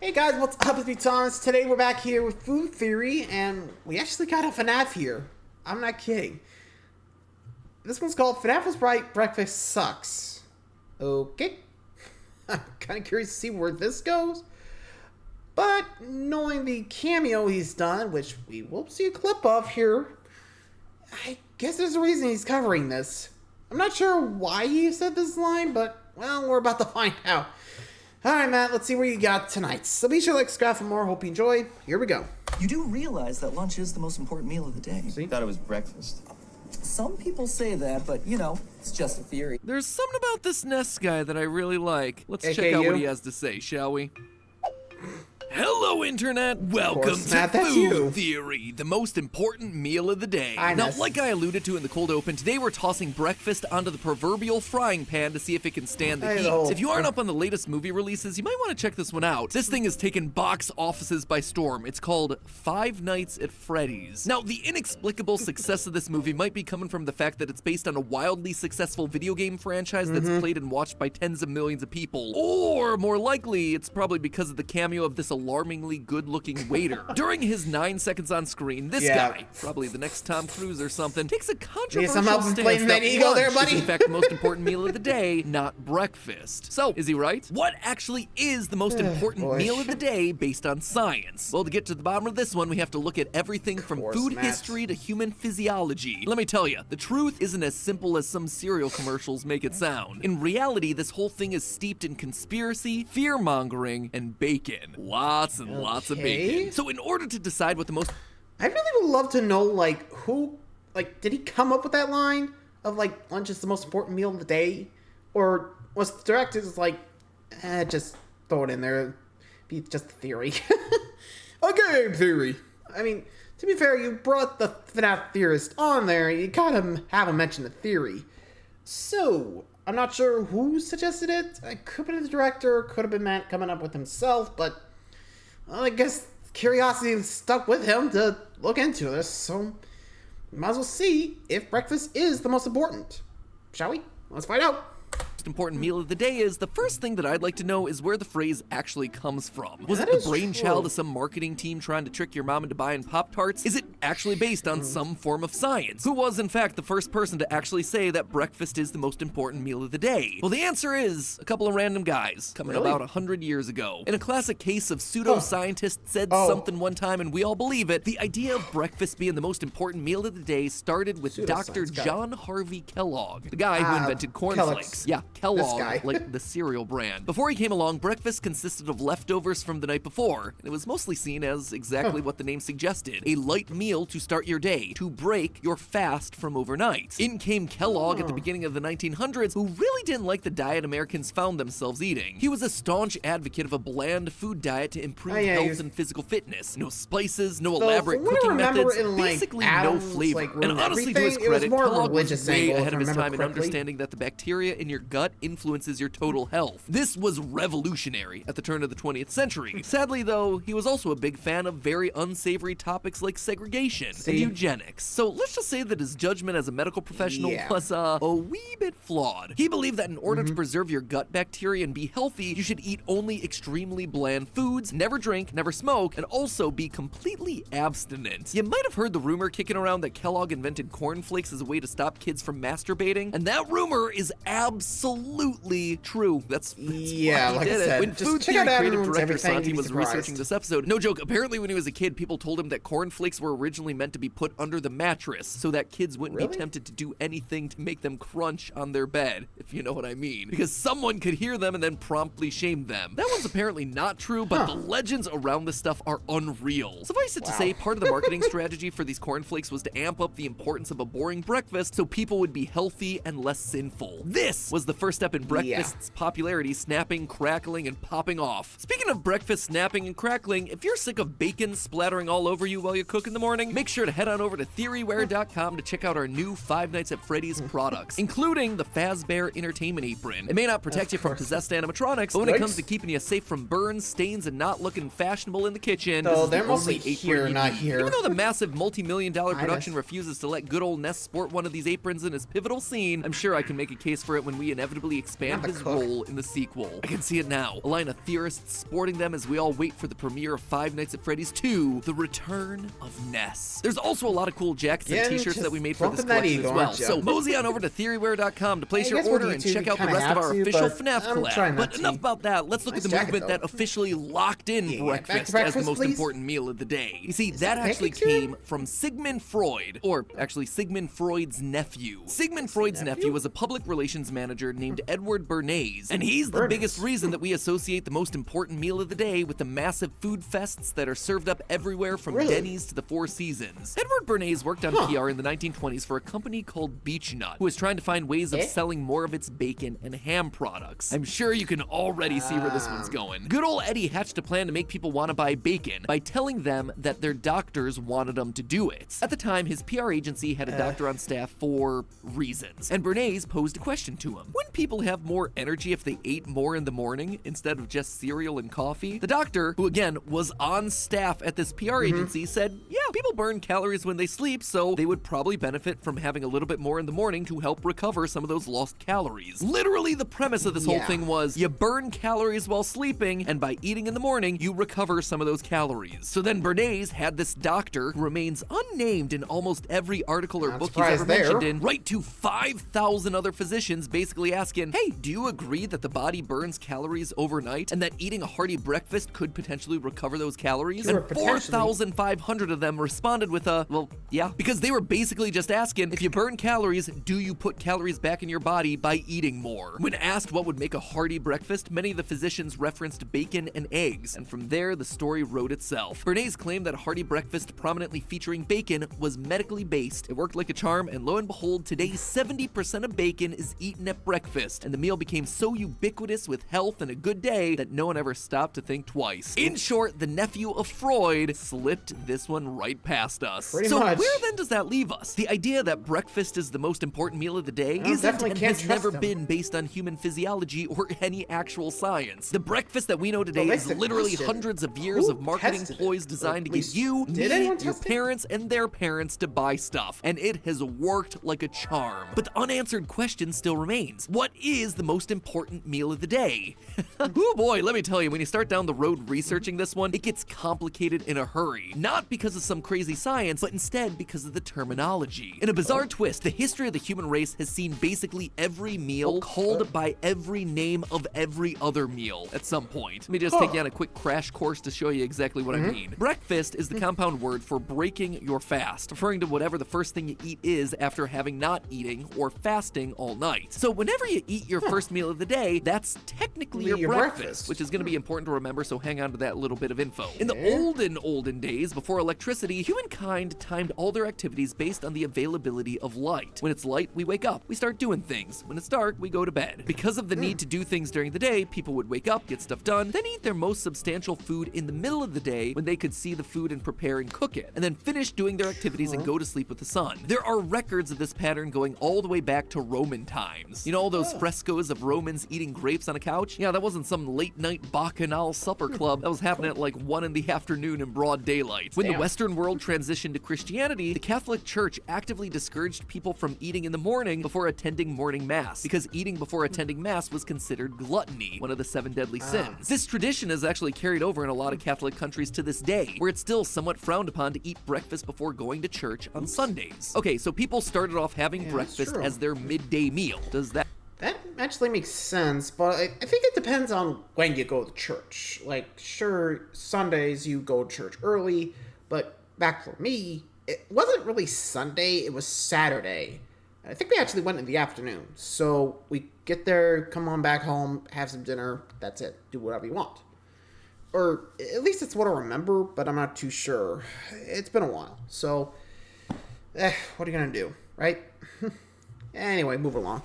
Hey guys, what's up? It's me, Thomas. Today we're back here with Food Theory, and we actually got a FNAF here. I'm not kidding. This one's called FNAF Was Right, Breakfast Sucks. Okay. I'm kind of curious to see where this goes. But knowing the cameo he's done, which we will see a clip of here, I guess there's a reason he's covering this. I'm not sure why he said this line, but, well, we're about to find out. Alright, Matt, let's see what you got tonight. So be sure to like, subscribe for more. Hope you enjoy. Here we go. You do realize that lunch is the most important meal of the day. See? Thought it was breakfast. Some people say that, but you know, it's just a theory. There's something about this Ness guy that I really like. Let's check AKA out what you? he has to say, shall we? Hello, Internet! Welcome to Matt, that's you. Food Theory, the most important meal of the day. Hi, Now, Ness. like I alluded to in the cold open, today we're tossing breakfast onto the proverbial frying pan to see if it can stand the Hey, heat. the whole- If you aren't up on the latest movie releases, you might want to check this one out. This thing has taken box offices by storm. It's called Five Nights at Freddy's. Now, the inexplicable success of this movie might be coming from the fact that it's based on a wildly successful video game franchise that's played and watched by tens of millions of people. Or, more likely, it's probably because of the cameo of this alarmingly good-looking waiter. During his 9 seconds on screen, this guy, probably the next Tom Cruise or something, takes a controversial some help stance inflating that that ego lunch there, is buddy? in fact the most important meal of the day, not breakfast. So, is he right? What actually is the most important boy. meal of the day based on science? Well, to get to the bottom of this one, we have to look at everything from course, food Matt. history to human physiology. Let me tell you, the truth isn't as simple as some cereal commercials make it sound. In reality, this whole thing is steeped in conspiracy, fear-mongering, and bacon. Lots and lots of Okay. bacon. So in order to decide what the most I really would love to know, like, who, like, did he come up with that line of, like, lunch is the most important meal of the day? Or was the director just like, just throw it in there, be just a theory? A game theory. I mean, to be fair, you brought the FNAF theorist on there, you gotta have him mention the theory. So, I'm not sure who suggested it. It could have been the director, could have been Matt coming up with himself, but well, I guess curiosity stuck with him to look into this, so we might as well see if breakfast is the most important. Shall we? Let's find out. important meal of the day is, the first thing that I'd like to know is where the phrase actually comes from. Was That it is the brainchild true. of some marketing team trying to trick your mom into buying Pop-Tarts? Is it actually based on some form of science? Who was, in fact, the first person to actually say that breakfast is the most important meal of the day? Well, the answer is a couple of random guys coming Really? about 100 years ago. In a classic case of pseudoscientists said Oh. something one time and we all believe it, the idea of breakfast being the most important meal of the day started with Dr. Pseudoscience, got it. John Harvey Kellogg, the guy who invented Kellogg's. cornflakes. Yeah, Kellogg, guy. like the cereal brand. Before he came along, breakfast consisted of leftovers from the night before, and it was mostly seen as exactly what the name suggested, a light meal to start your day, to break your fast from overnight. In came Kellogg at the beginning of the 1900s, who really didn't like the diet Americans found themselves eating. He was a staunch advocate of a bland food diet to improve Oh, yeah, he health was- and physical fitness. No spices, no So, elaborate from what I cooking remember methods, in, like, basically Adam's, no flavor. like, And Ruined honestly, to his Everything, it was credit, more of a Kellogg was religious way angle, if ahead I of his remember time in correctly. understanding that the bacteria in your gut influences your total health. This was revolutionary at the turn of the 20th century. Sadly, though, he was also a big fan of very unsavory topics like segregation and See? eugenics. So let's just say that his judgment as a medical professional Yeah. was a wee bit flawed. He believed that in order to preserve your gut bacteria and be healthy, you should eat only extremely bland foods, never drink, never smoke, and also be completely abstinent. You might have heard the rumor kicking around that Kellogg invented cornflakes as a way to stop kids from masturbating, and that rumor is absolutely true. That's Yeah, why he like I did it. said, When just Food check Theory out creative Everyone's director Everything, Santi you'd be was surprised. researching this episode. No joke, apparently when he was a kid, people told him that cornflakes were originally meant to be put under the mattress so that kids wouldn't be Really? tempted to do anything to make them crunch on their bed, if you know what I mean. Because someone could hear them and then promptly shame them. That one's apparently not true, but the legends around this stuff are unreal. Suffice it to say, part of the marketing strategy for these cornflakes was to amp up the importance of a boring breakfast so people would be healthy and less sinful. This was the first step in breakfast's popularity, snapping, crackling, and popping off. Speaking of breakfast snapping and crackling, if you're sick of bacon splattering all over you while you cook in the morning, make sure to head on over to theoryware.com to check out our new Five Nights at Freddy's products, including the Fazbear Entertainment Apron. It may not protect you from possessed animatronics, but when it comes to keeping you safe from burns, stains, and not looking fashionable in the kitchen, this So is they're the mostly only apron here, you not need. here. Even though the massive multi-million-dollar I production know. refuses to let good old Ness sport one of these aprons in his pivotal scene, I'm sure I can make a case for it when we inevitably inevitably expand Not the his cook. role in the sequel. I can see it now. A line of theorists sporting them as we all wait for the premiere of Five Nights at Freddy's 2, The Return of Ness. There's also a lot of cool jackets Yeah, and t-shirts just that we made for this bumping that collection ego, as well. aren't ya? So mosey on over to theoryware.com to place I your guess with order and YouTube, check you out the kinda rest of have our to, official but FNAF I'm trying collab. not But enough to. about that. Let's look at Nice the jacket, movement that though. officially locked in Yeah, back to breakfast as the breakfast, most please. important meal of the day. You see, that that actually pancakes here? came from Sigmund Freud, or actually Sigmund Freud's nephew. Sigmund Freud's nephew was a public relations manager named Edward Bernays, and he's the Bernays. biggest reason that we associate the most important meal of the day with the massive food fests that are served up everywhere from Really? Denny's to the Four Seasons. Edward Bernays worked on PR in the 1920s for a company called Beechnut, who was trying to find ways of Eh? selling more of its bacon and ham products. I'm sure you can already see where this one's going. Good old Eddie hatched a plan to make people want to buy bacon by telling them that their doctors wanted them to do it. At the time, his PR agency had a doctor on staff for reasons, and Bernays posed a question to him. Wouldn't people have more energy if they ate more in the morning instead of just cereal and coffee? The doctor, who again was on staff at this PR agency, said, yeah, people burn calories when they sleep, so they would probably benefit from having a little bit more in the morning to help recover some of those lost calories. Literally, the premise of this whole Yeah. thing was you burn calories while sleeping, and by eating in the morning, you recover some of those calories. So then Bernays had this doctor, who remains unnamed in almost every article or Not book he's ever surprised there. mentioned in, write to 5,000 other physicians basically asking, hey, do you agree that the body burns calories overnight and that eating a hearty breakfast could potentially recover those calories? Sure, And potentially. 4,500 of them responded with a, well, yeah, because they were basically just asking, if you burn calories, do you put calories back in your body by eating more? When asked what would make a hearty breakfast, many of the physicians referenced bacon and eggs, and from there, the story wrote itself. Bernays claimed that a hearty breakfast prominently featuring bacon was medically based. It worked like a charm, and lo and behold, today 70% of bacon is eaten at breakfast, and the meal became so ubiquitous with health and a good day that no one ever stopped to think twice. In short, the nephew of Freud slipped this one right past us. Pretty so much. where then does that leave us? The idea that breakfast is the most important meal of the day isn't definitely and can't has trust never them. been based on human physiology or any actual science. The breakfast that we know today Well, is that's the literally question. hundreds of years Who of marketing tested it? ploys Or designed to at get least, you, did me, anyone your test it? parents, and their parents to buy stuff, and it has worked like a charm. But the unanswered question still remains. What is the most important meal of the day? Oh boy, let me tell you, when you start down the road researching this one, it gets complicated in a hurry. Not because of some crazy science, but instead because of the terminology. In a bizarre twist, the history of the human race has seen basically every meal called by every name of every other meal at some point. Let me just take you on a quick crash course to show you exactly what I mean. Breakfast is the compound word for breaking your fast, referring to whatever the first thing you eat is after having not eating or fasting all night. So whenever you eat your first meal of the day, that's technically your breakfast, which is going to be important to remember, so hang on to that little bit of info. In the olden days, before electricity, humankind timed all their activities based on the availability of light. When it's light, we wake up, we start doing things. When it's dark, we go to bed. Because of the need to do things during the day, people would wake up, get stuff done, then eat their most substantial food in the middle of the day when they could see the food and prepare and cook it, and then finish doing their activities and go to sleep with the sun. There are records of this pattern going all the way back to Roman times. You know all those frescoes of Romans eating grapes on a couch? Yeah, that wasn't some late night bacchanal supper club. That was happening at like 1 in the afternoon in broad daylight. When the Damn. Western world transitioned to Christianity, the Catholic Church actively discouraged people from eating in the morning before attending morning mass, because eating before attending mass was considered gluttony, one of the seven deadly sins. This tradition is actually carried over in a lot of Catholic countries to this day, where it's still somewhat frowned upon to eat breakfast before going to church on Sundays. Okay, so people started off having that's breakfast true. as their midday meal. Does that That actually makes sense, but I think it depends on when you go to church. Like, sure, Sundays you go to church early, but back for me, it wasn't really Sunday, it was Saturday. I think we actually went in the afternoon. So we get there, come on back home, have some dinner, that's it. Do whatever you want. Or at least it's what I remember, but I'm not too sure. It's been a while. So, what are you going to do, right? Anyway, move along.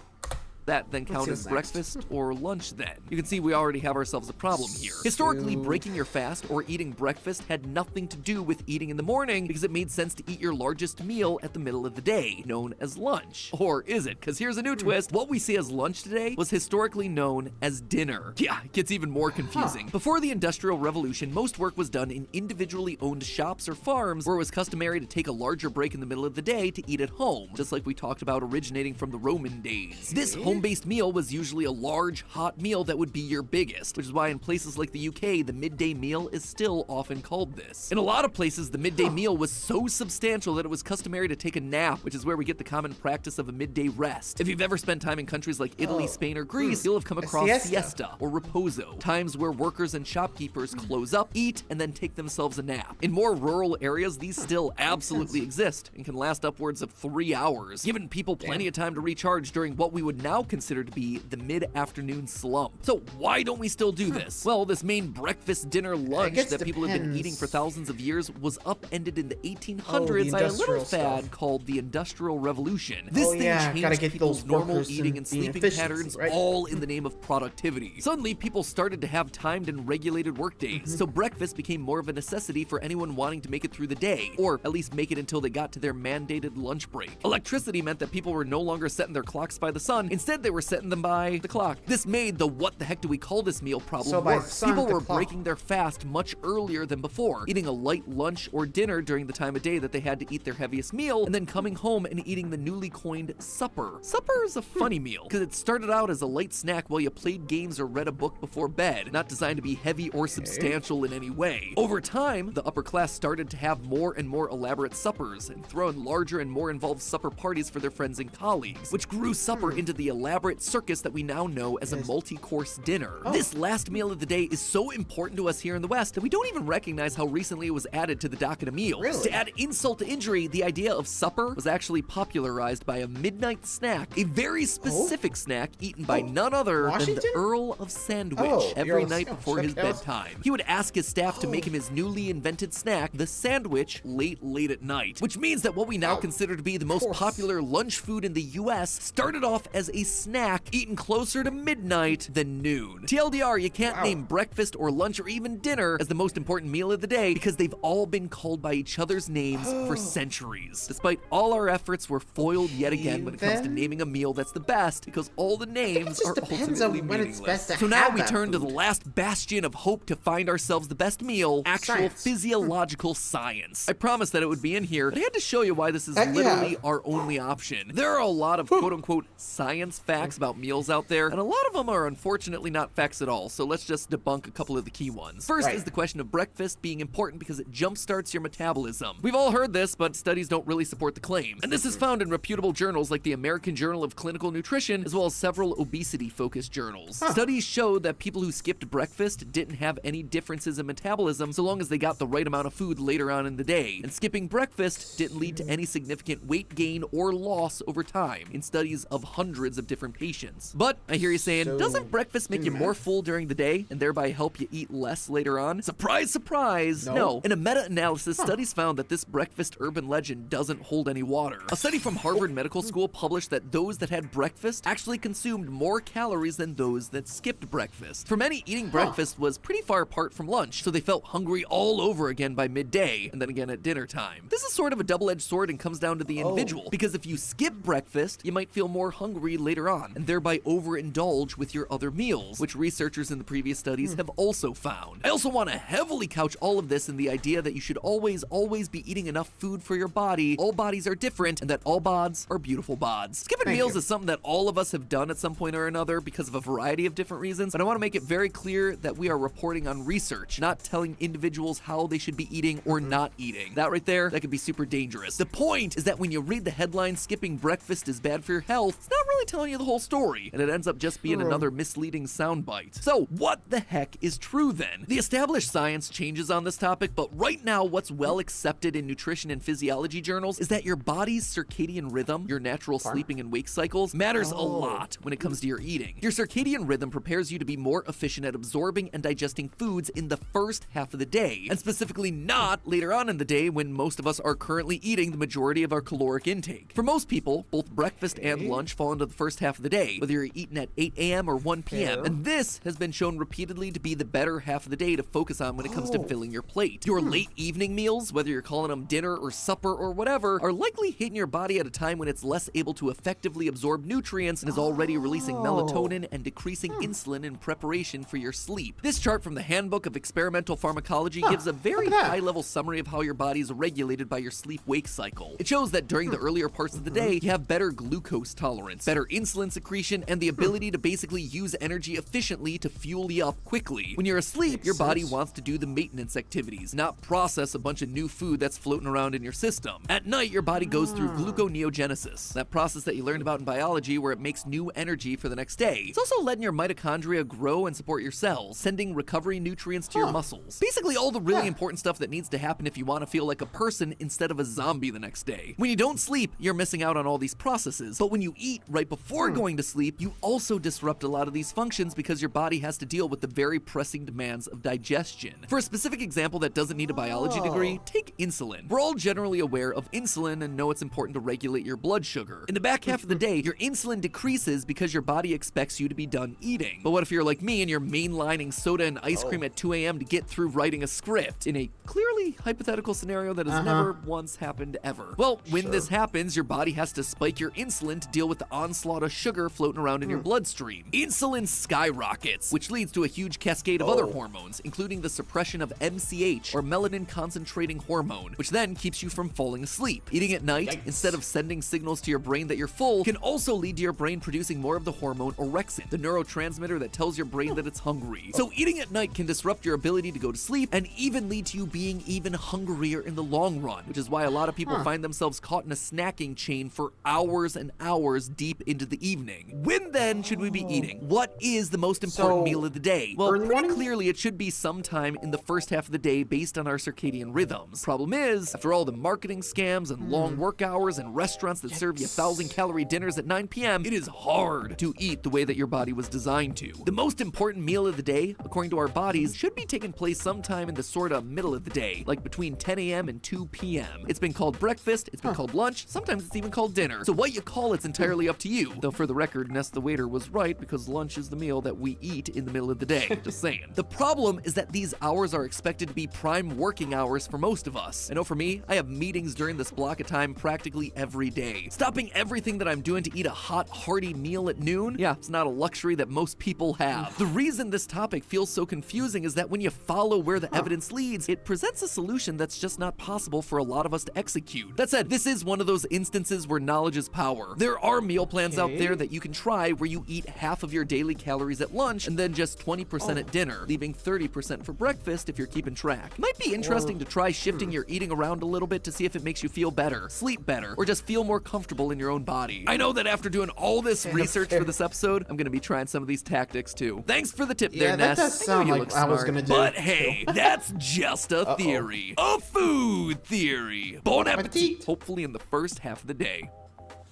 that then count what's as next? breakfast or lunch then? You can see we already have ourselves a problem here. Historically, breaking your fast or eating breakfast had nothing to do with eating in the morning because it made sense to eat your largest meal at the middle of the day, known as lunch. Or is it? Because here's a new twist. What we see as lunch today was historically known as dinner. Yeah, it gets even more confusing. Before the Industrial Revolution, most work was done in individually owned shops or farms where it was customary to take a larger break in the middle of the day to eat at home, just like we talked about originating from the Roman days. This home home-based meal was usually a large, hot meal that would be your biggest, which is why in places like the UK, the midday meal is still often called this. In a lot of places, the midday meal was so substantial that it was customary to take a nap, which is where we get the common practice of a midday rest. If you've ever spent time in countries like Italy, Spain, or Greece, you'll have come across siesta or riposo, times where workers and shopkeepers close up, eat, and then take themselves a nap. In more rural areas, these still absolutely exist and can last upwards of 3 hours, giving people plenty of time to recharge during what we would now consider to be the mid-afternoon slump. So why don't we still do this? Well, this main breakfast, dinner, lunch that people have been eating for thousands of years was upended in the 1800s by a little fad called the Industrial Revolution. This thing changed people's normal eating and sleeping patterns all in the name of productivity. Suddenly, people started to have timed and regulated work days, so breakfast became more of a necessity for anyone wanting to make it through the day, or at least make it until they got to their mandated lunch break. Electricity meant that people were no longer setting their clocks by the sun, instead they were setting them by the clock. This made the what the heck do we call this meal problem worse. People were breaking their fast much earlier than before, eating a light lunch or dinner during the time of day that they had to eat their heaviest meal, and then coming home and eating the newly coined supper. Supper is a funny meal, because it started out as a light snack while you played games or read a book before bed, not designed to be heavy or substantial in any way. Over time, the upper class started to have more and more elaborate suppers and throw in larger and more involved supper parties for their friends and colleagues, which grew supper into the elaborate circus that we now know as a multi-course dinner. This last meal of the day is so important to us here in the West that we don't even recognize how recently it was added to the docket of meals. To add insult to injury, the idea of supper was actually popularized by a midnight snack, a very specific snack eaten by none other than the Earl of Sandwich every night before his bedtime. He would ask his staff to make him his newly invented snack, the sandwich, late at night, which means that what we now consider to be the most popular lunch food in the US started off as a snack eaten closer to midnight than noon. TLDR, you can't name breakfast or lunch or even dinner as the most important meal of the day because they've all been called by each other's names for centuries. Despite all our efforts, we're foiled yet again when it comes to naming a meal that's the best because all the names are ultimately meaningless. So now we turn to the last bastion of hope to find ourselves the best meal, actual physiological science. I promised that it would be in here, but I had to show you why this is literally our only option. There are a lot of quote-unquote science facts about meals out there, and a lot of them are unfortunately not facts at all, so let's just debunk a couple of the key ones. First is the question of breakfast being important because it jumpstarts your metabolism. We've all heard this, but studies don't really support the claim. And this is found in reputable journals like the American Journal of Clinical Nutrition, as well as several obesity-focused journals. Studies showed that people who skipped breakfast didn't have any differences in metabolism so long as they got the right amount of food later on in the day. And skipping breakfast didn't lead to any significant weight gain or loss over time in studies of hundreds of different patients. But I hear you saying, doesn't breakfast make you more full during the day and thereby help you eat less later on? Surprise, surprise! No. In a meta-analysis, studies found that this breakfast urban legend doesn't hold any water. A study from Harvard Medical School published that those that had breakfast actually consumed more calories than those that skipped breakfast. For many, eating breakfast was pretty far apart from lunch, so they felt hungry all over again by midday, and then again at dinner time. This is sort of a double-edged sword and comes down to the individual, because if you skip breakfast, you might feel more hungry later on, and thereby overindulge with your other meals, which researchers in the previous studies have also found. I also want to heavily couch all of this in the idea that you should always be eating enough food for your body. All bodies are different, and that all bods are beautiful bods. Skipping meals is something that all of us have done at some point or another because of a variety of different reasons, but I want to make it very clear that we are reporting on research, not telling individuals how they should be eating or not eating. That right there, that could be super dangerous. The point is that when you read the headline, skipping breakfast is bad for your health, it's not really telling you the whole story, and it ends up just being another misleading soundbite. So what the heck is true then? The established science changes on this topic, but right now what's well accepted in nutrition and physiology journals is that your body's circadian rhythm, your natural sleeping and wake cycles, matters a lot when it comes to your eating. Your circadian rhythm prepares you to be more efficient at absorbing and digesting foods in the first half of the day, and specifically not later on in the day when most of us are currently eating the majority of our caloric intake. For most people, both breakfast and lunch fall into the first half of the day, whether you're eating at 8 a.m. or 1 p.m., and this has been shown repeatedly to be the better half of the day to focus on when it comes to filling your plate. Your late evening meals, whether you're calling them dinner or supper or whatever, are likely hitting your body at a time when it's less able to effectively absorb nutrients and is already releasing melatonin and decreasing insulin in preparation for your sleep. This chart from the Handbook of Experimental Pharmacology gives a very high-level summary of how your body is regulated by your sleep-wake cycle. It shows that during the earlier parts of the day, you have better glucose tolerance, better insulin insulin secretion, and the ability to basically use energy efficiently to fuel you up quickly. When you're asleep, your body wants to do the maintenance activities, not process a bunch of new food that's floating around in your system. At night, your body goes through gluconeogenesis, that process that you learned about in biology where it makes new energy for the next day. It's also letting your mitochondria grow and support your cells, sending recovery nutrients to your muscles. Basically all the really important stuff that needs to happen if you want to feel like a person instead of a zombie the next day. When you don't sleep, you're missing out on all these processes, but when you eat right before going to sleep, you also disrupt a lot of these functions because your body has to deal with the very pressing demands of digestion. For a specific example that doesn't need a biology degree, take insulin. We're all generally aware of insulin and know it's important to regulate your blood sugar. In the back half of the day, your insulin decreases because your body expects you to be done eating. But what if you're like me and you're mainlining soda and ice cream at 2 a.m. to get through writing a script in a clearly hypothetical scenario that has never once happened ever? Well, when this happens, your body has to spike your insulin to deal with the onslaught of sugar floating around in your bloodstream. Insulin skyrockets, which leads to a huge cascade of other hormones, including the suppression of MCH, or melanin concentrating hormone, which then keeps you from falling asleep. Eating at night, instead of sending signals to your brain that you're full, can also lead to your brain producing more of the hormone orexin, the neurotransmitter that tells your brain that it's hungry. So eating at night can disrupt your ability to go to sleep and even lead to you being even hungrier in the long run, which is why a lot of people find themselves caught in a snacking chain for hours and hours deep into the evening. When then should we be eating? What is the most important meal of the day? Well, pretty clearly it should be sometime in the first half of the day based on our circadian rhythms. Problem is, after all the marketing scams and long work hours and restaurants that serve you 1,000-calorie dinners at 9 p.m., it is hard to eat the way that your body was designed to. The most important meal of the day, according to our bodies, should be taking place sometime in the sort of middle of the day, like between 10 a.m. and 2 p.m. It's been called breakfast, it's been called lunch, sometimes it's even called dinner. So what you call it's entirely up to you. Though for the record, Ness the waiter was right because lunch is the meal that we eat in the middle of the day. Just saying. The problem is that these hours are expected to be prime working hours for most of us. I know for me, I have meetings during this block of time practically every day. Stopping everything that I'm doing to eat a hot, hearty meal at noon? Yeah, it's not a luxury that most people have. The reason this topic feels so confusing is that when you follow where the evidence leads, it presents a solution that's just not possible for a lot of us to execute. That said, this is one of those instances where knowledge is power. There are meal plans out there that you can try where you eat half of your daily calories at lunch and then just 20% at dinner, leaving 30% for breakfast if you're keeping track. It might be interesting to try shifting your eating around a little bit to see if it makes you feel better, sleep better, or just feel more comfortable in your own body. I know that after doing all this research for this episode, I'm gonna be trying some of these tactics too. Thanks for the tip there, Ness. That does sound like I was gonna do. But hey, that's just a theory. A food theory. Bon appetit. Hopefully in the first half of the day.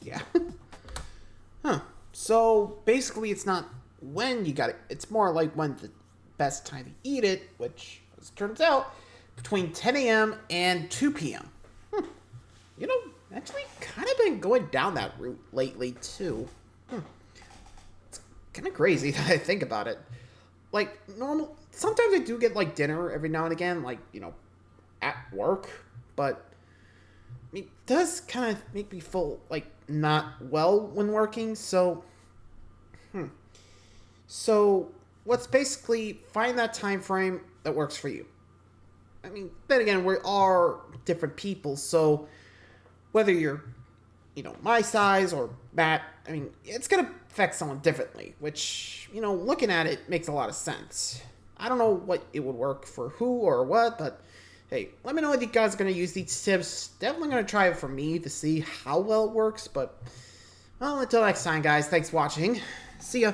Yeah. So basically it's not when you got it, it's more like when the best time to eat it, which as it turns out, between 10 a.m. and 2 p.m. You know, actually kind of been going down that route lately too. It's kind of crazy that I think about it. Like normal, sometimes I do get like dinner every now and again, like, you know, at work, but I mean, it does kind of make me feel like not well when working, so so let's basically find that time frame that works for you. I mean, then again, we are different people, so whether you're, you know, my size or Matt, I mean, it's gonna affect someone differently, which, you know, looking at it makes a lot of sense. I don't know what it would work for who or what, but hey, let me know if you guys are going to use these tips. Definitely going to try it for me to see how well it works, but, well, until next time, guys, thanks for watching. See ya.